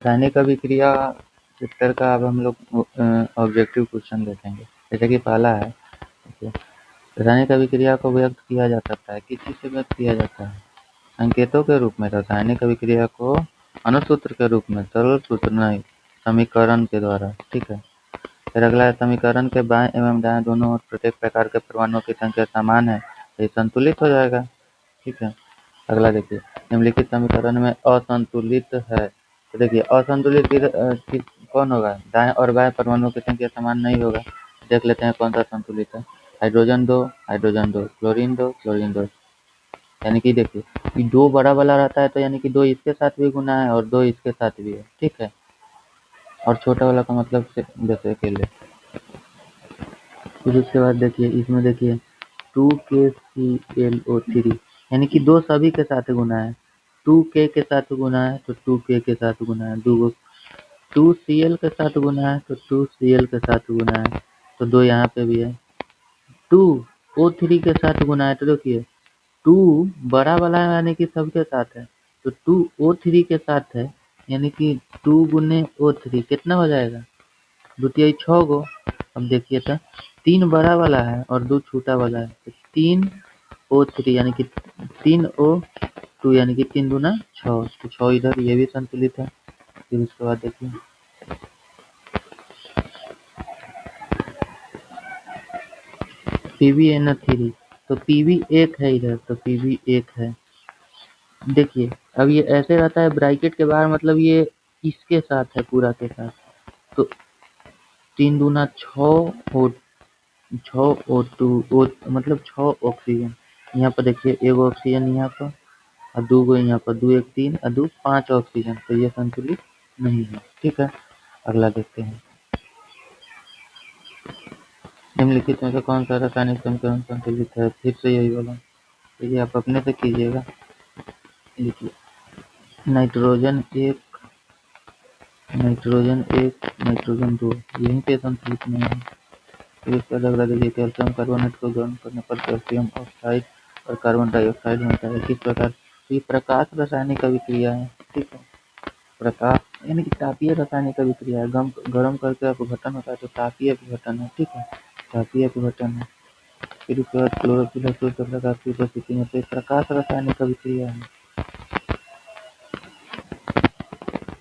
रासायनिक अभिक्रिया चैप्टर का अब हम लोग ऑब्जेक्टिव क्वेश्चन देखेंगे। जैसे कि पहला है, रासायनिक अभिक्रिया को व्यक्त किया जा सकता है। किस चीज से व्यक्त किया जाता है? संकेतों के रूप में। रासायनिक अभिक्रिया को अणुसूत्र के रूप में, सरल सूत्र नहीं, समीकरण के द्वारा। ठीक है। फिर अगला है, समीकरण के बाएं एवं दाएं दोनों ओर प्रत्येक प्रकार के परमाणुओं की संख्या समान है, ये संतुलित हो जाएगा। ठीक है। अगला देखिए, निम्नलिखित समीकरण में असंतुलित है। तो देखिए, असंतुलित कौन होगा? दाएं और बाएं परमाणुओं की संख्या समान नहीं होगा। देख लेते हैं कौन सा संतुलित है। Hydrogen 2, hydrogen 2, chlorine 2, chlorine 2। यानी कि देखिए, कि 2 बड़ा वाला रहता है तो यानी कि 2 इसके साथ भी गुना है और 2 इसके साथ भी है। ठीक है। और छोटा वाला का मतलब जैसे अकेले। फिर उसके बाद देखिए, इसमें देखिए 2KClO3, यानी कि 2 सभी के साथ गुना है। 2K के साथ गुना है तो 2K के साथ गुना है। 2Cl के साथ गुना है तो 2Cl के साथ गुना है। तो 2 यहाँ पे भी है। 2O3 के साथ गुना है तो देखिए 2 बड़ा वाला है यानी कि सबके साथ है, तो 2O3 के साथ है, यानी कि 2 गुने O3 कितना हो जाएगा? द्वितीय 6 गो। अब देखिए तो 3 बड़ा वाला है और 2 छोटा वाला है, तो 3O3 यानी कि 3O2 यानी कि 3 दूना 6, तो 6 इधर, ये भी संतुलित है। फिर उसके बाद देखिए PbNO3, तो Pb एक है इधर, तो Pb एक है। देखिए अब ये ऐसे रहता है ब्रैकेट के बाहर, मतलब ये इसके साथ है पूरा के साथ, तो 3 दूना 6 और 6 O2 मतलब 6 ऑक्सीजन। यहाँ पर देखिए एगो ऑक्सीजन यहाँ पर और 2 गो यहाँ पर, 2 1 3 और 2 5 ऑक्सीजन, तो ये संतुलित नहीं है। ठीक है। अगला देखते हैं, निम्नलिखित में से कौन सा रासायनिक समीकरण संतुलित है? फिर से यही बोला, तो ये आप अपने से कीजिएगा। लिखिए, नाइट्रोजन 1, नाइट्रोजन 1, नाइट्रोजन 2, यहीं पे संतुलित नहीं है। फिर उसके बाद अगला देखिए, कैल्शियम कार्बोनेट को गर्म करने पर कैल्शियम ऑक्साइड और कार्बन डाइऑक्साइड बनता है। किस प्रकार? ये प्रकाश रासायनिक अभिक्रिया है। ठीक है। प्रकाश यानी कि तापीय रासायनिक अभिक्रिया है। गर्म करके अपघटन होता है तो तापीय अपघटन है। ठीक है, तापीय अपघटन है। फिर उसके बाद क्लोरोफिल और सूर्यप्रकाश की उपस्थिति में, तो प्रकाश रासायनिक अभिक्रिया है।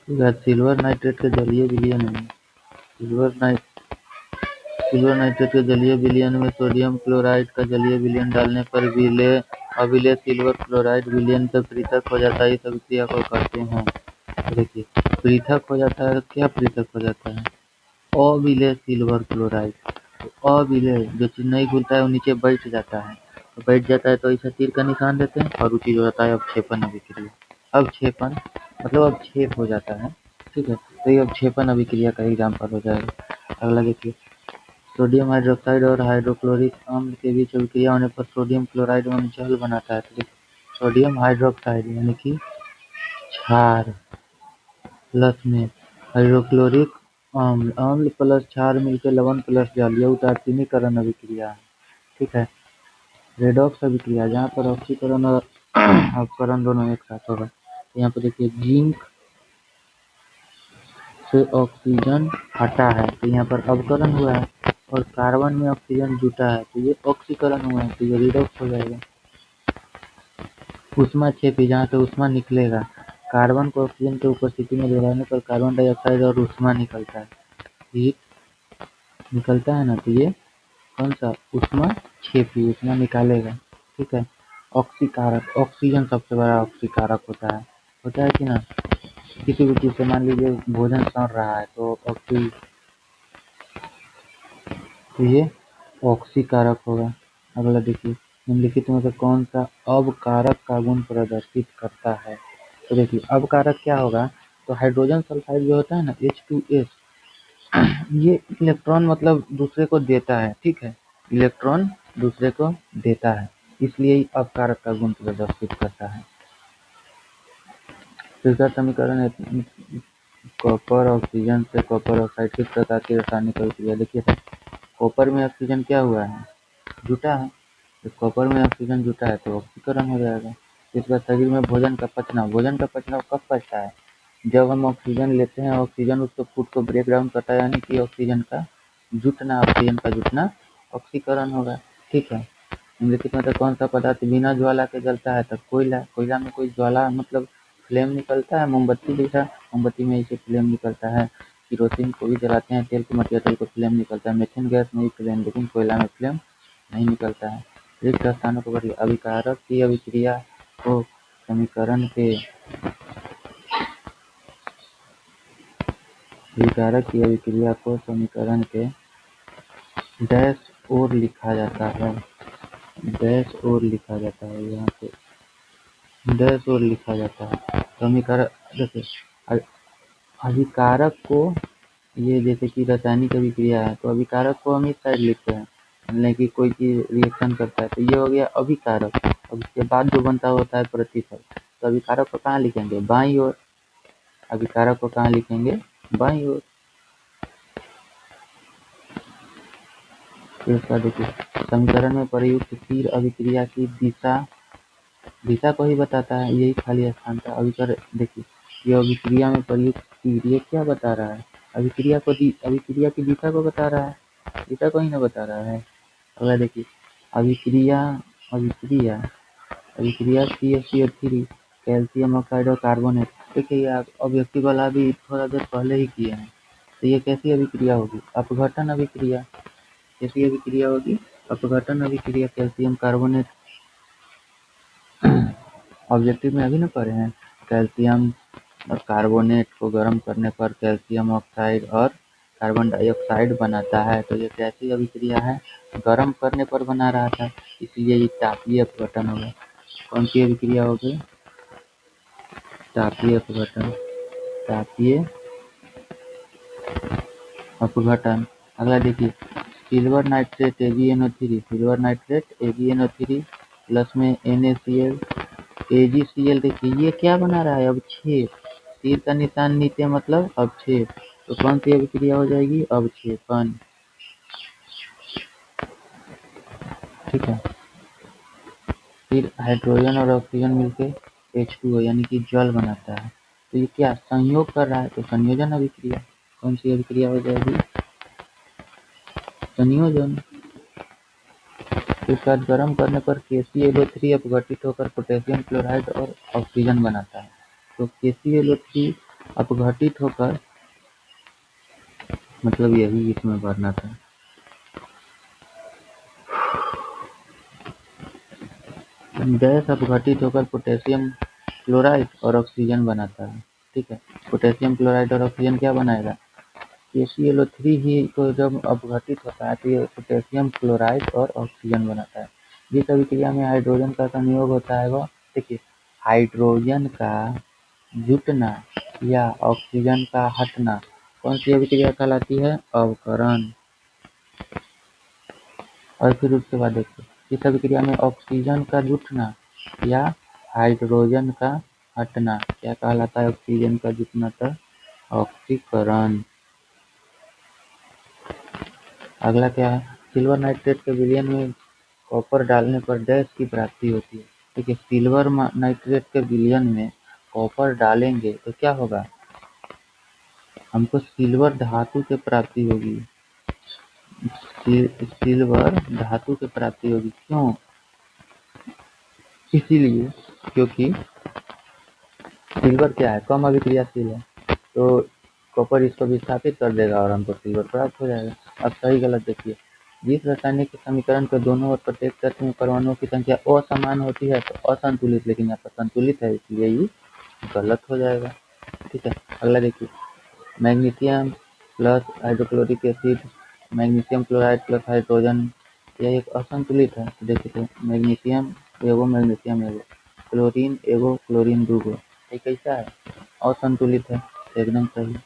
ठीक है। सिल्वर नाइट्रेट के जलीय विलयन में, सिल्वर नाइट्रेट के जलीय विलयन में सोडियम क्लोराइड का जलीय विलयन डालने पर अविलेय सिल्वर क्लोराइड विलयन से पृथक हो जाता है। इस अभिक्रिया को कहते हैं, देखिए पृथक हो जाता है। क्या पृथक हो जाता है? अविलेय सिल्वर क्लोराइड। तो अविलेय जो चीज नहीं घुलता है वो नीचे बैठ जाता है, तो बैठ जाता है तो ऐसा तीर का निशान देते हैं और वो चीज हो जाता है अवक्षेपण अभिक्रिया। अवक्षेपण मतलब अवक्षेप हो जाता है। ठीक है, तो ये अवक्षेपण अभिक्रिया का एग्जाम्पल हो जाएगा। अगला देखिए, सोडियम हाइड्रोक्साइड और हाइड्रोक्लोरिक अम्ल के बीच अभिक्रिया होने पर सोडियम क्लोराइड एवं जल बनाता है। तो देखिए सोडियम हाइड्रोक्साइड यानी कि क्षार प्लस में हाइड्रोक्लोरिक अम्ल, अम्ल प्लस क्षार मिलकर लवण प्लस जल, यह उदासीनीकरण अभिक्रिया है। ठीक है। रेडॉक्स अभिक्रिया जहाँ पर ऑक्सीकरण और अपकरण दोनों एक साथ होगा। तो यहाँ पर देखिए जिंक से ऑक्सीजन हटा है तो यहाँ पर अवकरण हुआ है, और कार्बन में ऑक्सीजन जुटा है तो ये ऑक्सीकरण हुआ है, तो ये रिडॉक्स हो जाएगा। ऊष्माक्षेपी जहाँ से ऊष्मा निकलेगा, कार्बन को ऑक्सीजन की उपस्थिति में जलाने पर कार्बन डाइऑक्साइड और ऊष्मा निकलता है, हीट निकलता है ना, तो ये कौन सा? ऊष्माक्षेपी, ऊष्मा निकालेगा। ठीक है। ऑक्सीकारक, ऑक्सीजन सबसे बड़ा ऑक्सीकारक होता है कि ना? किसी भी चीज से मान लीजिए भोजन सड़ रहा है तो तो ये ऑक्सीकारक होगा। अगला देखिए, निम्नलिखित में से कौन सा अवकारक का गुण प्रदर्शित करता है? तो देखिए अवकारक क्या होगा? तो हाइड्रोजन सल्फाइड जो होता है ना, H2S, ये इलेक्ट्रॉन मतलब दूसरे को देता है। ठीक है, इलेक्ट्रॉन दूसरे को देता है, इसलिए अवकारक का गुण प्रदर्शित करता है। तीसरा समीकरण है, कॉपर ऑक्सीजन से कॉपर ऑक्साइड किस प्रकार की रासायनिक अभिक्रिया? देखिए कॉपर में ऑक्सीजन क्या हुआ है? जुटा है। तो कॉपर में ऑक्सीजन जुटा है तो ऑक्सीकरण हो जाएगा। इसका शरीर में भोजन का पचना कब पचता है? जब हम ऑक्सीजन लेते हैं, ऑक्सीजन उसको फूड को ब्रेक डाउन करता है, यानी कि ऑक्सीजन का जुटना ऑक्सीकरण होगा। ठीक है। निम्नलिखित में से कौन सा पदार्थ बिना ज्वाला के जलता है? तो कोयला में कोई ज्वाला मतलब फ्लेम निकलता है, मोमबत्ती जैसा, मोमबत्ती में इसे फ्लेम निकलता है। किरोसिन को भी जलाते हैं, तेल को, मटिया तेल को फ्लेम निकलता है। मीथेन गैस में भी फ्लेम, लेकिन कोयला में फ्लेम नहीं निकलता है। रिक्त स्थानों को भरिए। अभिकारक की अभिक्रिया को समीकरण के डैश और लिखा जाता है। यहाँ पे डैश और लिखा जाता है। समीकरण देखिए, अभिकारक को, ये जैसे कि रासायनिक अभिक्रिया है तो अभिकारक को हम इस साइड लिखते हैं, यानी कि कोई चीज रिएक्शन करता है तो ये हो गया अभिकारक। अब उसके बाद जो बनता होता है प्रतिफल। तो अभिकारक को कहाँ लिखेंगे? बाईं ओर। अभिकारक को कहाँ लिखेंगे? बाईं ओर। फिर उसका देखिए, समीकरण में प्रयुक्त तीर अभिक्रिया की दिशा को ही बताता है, यही खाली स्थान था। देखिए, ये अभिक्रिया में प्रयुक्त तीर ये क्या बता रहा है? अभिक्रिया की दिशा को बता रहा है, दिशा को ही ना बता रहा है। अगला देखिए, अभिक्रिया अभिक्रिया अभिक्रिया CaCO3 कैल्शियम ऑक्साइड और कार्बोनेट। देखिए, ये अभिव्यक्ति वाला भी थोड़ा देर पहले ही किए हैं। तो ये कैसी अभिक्रिया होगी? अपघटन अभिक्रिया। कैसी अभिक्रिया होगी? अपघटन अभिक्रिया। कैल्शियम कार्बोनेट ऑब्जेक्टिव में अभी ना पढ़े हैं। कैल्शियम और कार्बोनेट को गर्म करने पर कैल्शियम ऑक्साइड और कार्बन डाइऑक्साइड बनाता है। तो ये कैसी अभिक्रिया है? गर्म करने पर बना रहा था, इसलिए ये तापीय अपघटन होगा। कौन सी अभिक्रिया होगी? तापीय अपघटन। तापीय अपघटन। अगला देखिए, सिल्वर नाइट्रेट AgNO3 प्लस में NaCl AgCl। देखिए, ये क्या बना रहा है? अवक्षेप। तीर का निशान नीचे मतलब अवक्षेप। तो कौन सी अभिक्रिया हो जाएगी? अवक्षेपन। ठीक है। फिर हाइड्रोजन और ऑक्सीजन मिलके H2O यानी कि जल बनाता है। तो ये क्या संयोग कर रहा है? तो संयोजन अभिक्रिया। कौन सी अभिक्रिया हो जाएगी? संयोजन। इसके बाद गर्म करने पर KClO3 अपघटित होकर पोटेशियम क्लोराइड और ऑक्सीजन बनाता है। तो KClO3 अपघटित होकर, मतलब यही इसमें भरना था। गैस अपघटित होकर पोटेशियम क्लोराइड और ऑक्सीजन बनाता है। ठीक है। पोटेशियम क्लोराइड और ऑक्सीजन क्या बनाएगा? KClO3 ही को जब अपघटित होता है तो ये पोटेशियम क्लोराइड और ऑक्सीजन बनाता है। जिस अभिक्रिया में हाइड्रोजन का संयोग होता है वह, देखिए, हाइड्रोजन का जुटना या ऑक्सीजन का हटना कौन सी अभिक्रिया कहलाती है? अवकरण। और फिर उसके बाद देखिए, इस अभिक्रिया में ऑक्सीजन का जुटना या हाइड्रोजन का हटना क्या कहलाता है? ऑक्सीजन का जुटना तो ऑक्सीकरण। अगला क्या है? सिल्वर नाइट्रेट के विलयन में कॉपर डालने पर डैश की प्राप्ति होती है। देखिए, सिल्वर नाइट्रेट के विलयन में कॉपर डालेंगे तो क्या होगा? हमको सिल्वर धातु की प्राप्ति होगी। सिल्वर धातु की प्राप्ति होगी। क्यों? इसीलिए क्योंकि सिल्वर क्या है? कम अभिक्रियाशील है, तो कॉपर इसको विस्थापित कर देगा और हमको सिल्वर प्राप्त हो जाएगा। अब सही गलत देखिए, जिस रासायनिक समीकरण के दोनों ओर प्रत्येक तत्व में परमाणुओं की संख्या असमान होती है तो असंतुलित, लेकिन यहाँ पर संतुलित है इसलिए ये गलत हो जाएगा। ठीक है। अगला देखिए, magnesium plus hydrochloric acid, magnesium chloride plus hydrogen, यह एक असंतुलित है। तो देखिए, तो मैग्नीशियम एगो, क्लोरीन एगो, क्लोरीन दूगो, ये कैसा है? असंतुलित है। तो एकदम सही।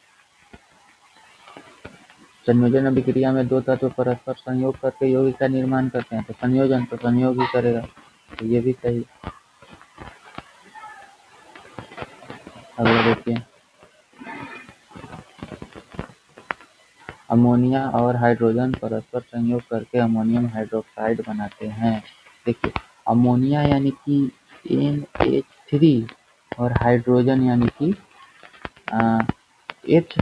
संयोजन अभिक्रिया में दो तत्व परस्पर संयोग करके यौगिक का निर्माण करते हैं, तो संयोजन तो संयोग ही करेगा, तो ये भी सही। अगला देखिए, अमोनिया और हाइड्रोजन परस्पर संयोग करके अमोनियम हाइड्रोक्साइड बनाते हैं। देखिए, अमोनिया यानी कि NH3 और हाइड्रोजन यानी कि एच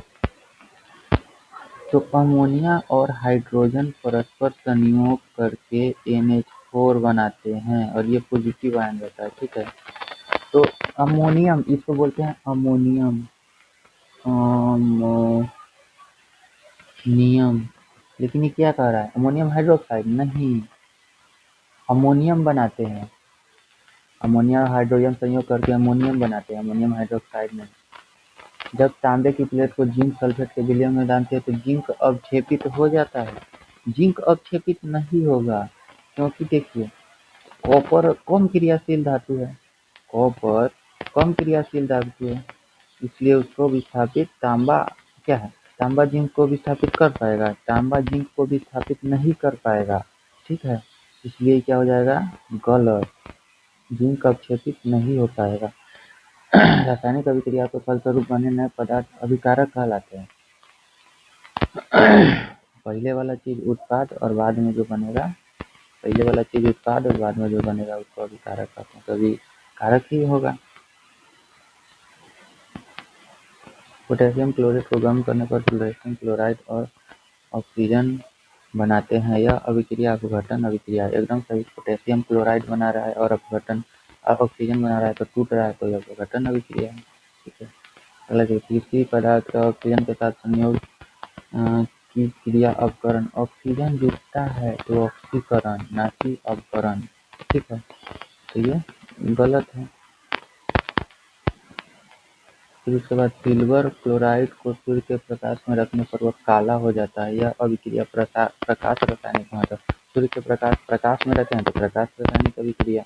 तो अमोनिया और हाइड्रोजन परस्पर संयोग करके NH4 बनाते हैं और ये पॉजिटिव आयन रहता है, ठीक है। तो अमोनियम, इसको बोलते हैं अमोनियम, अमोनियम। लेकिन ये क्या कह रहा है, अमोनियम हाइड्रोक्साइड नहीं, अमोनियम बनाते हैं, अमोनिया और हाइड्रोजन संयोग करके अमोनियम बनाते हैं, अमोनियम हाइड्रोक्साइड नहीं। जब तांबे की प्लेट को जिंक सल्फेट के विलयन में डालते हैं तो जिंक अवक्षेपित हो जाता है, जिंक अवक्षेपित नहीं होगा, क्योंकि देखिए कॉपर कम क्रियाशील धातु है, कॉपर कम क्रियाशील धातु है, इसलिए उसको विस्थापित तांबा क्या है, तांबा जिंक को विस्थापित कर पाएगा, तांबा जिंक को विस्थापित नहीं कर पाएगा, ठीक है। इसलिए क्या हो जाएगा, गलत, जिंक अवक्षेपित नहीं हो पाएगा। रासायनिक अभिक्रिया के फलस्वरूप बने नए पदार्थ अभिकारक कहलाते हैं। पहले वाला चीज उत्पाद और बाद में जो बनेगा, पहले वाला चीज उत्पाद और बाद में जो बनेगा उसको अभिकारक कहते हैं, तो अभी कारक ही होगा। पोटेशियम क्लोराइड को गर्म करने पर पोटेशियम क्लोराइड और ऑक्सीजन बनाते हैं, यह अभिक्रिया अपघटन अभिक्रिया है। एकदम सही, पोटेशियम क्लोराइड बना रहा है और अपघटन ऑक्सीजन बना रहा है तो टूट रहा है, तो यह अपघटन अभिक्रिया है, ठीक है। अगला देखिए, किसी पदार्थ का ऑक्सीजन के साथ संयोग की क्रिया अपकरण, ऑक्सीजन जुड़ता है तो ऑक्सीकरण ना कि अपकरण, ठीक है, तो ये गलत है। फिर उसके बाद सिल्वर क्लोराइड को सूर्य के प्रकाश में रखने पर वह काला हो जाता है, यह अभिक्रिया प्रकाश रासायनिक महत्व। सूर्य के प्रकाश में रहते हैं तो प्रकाश रासायनिक अभिक्रिया,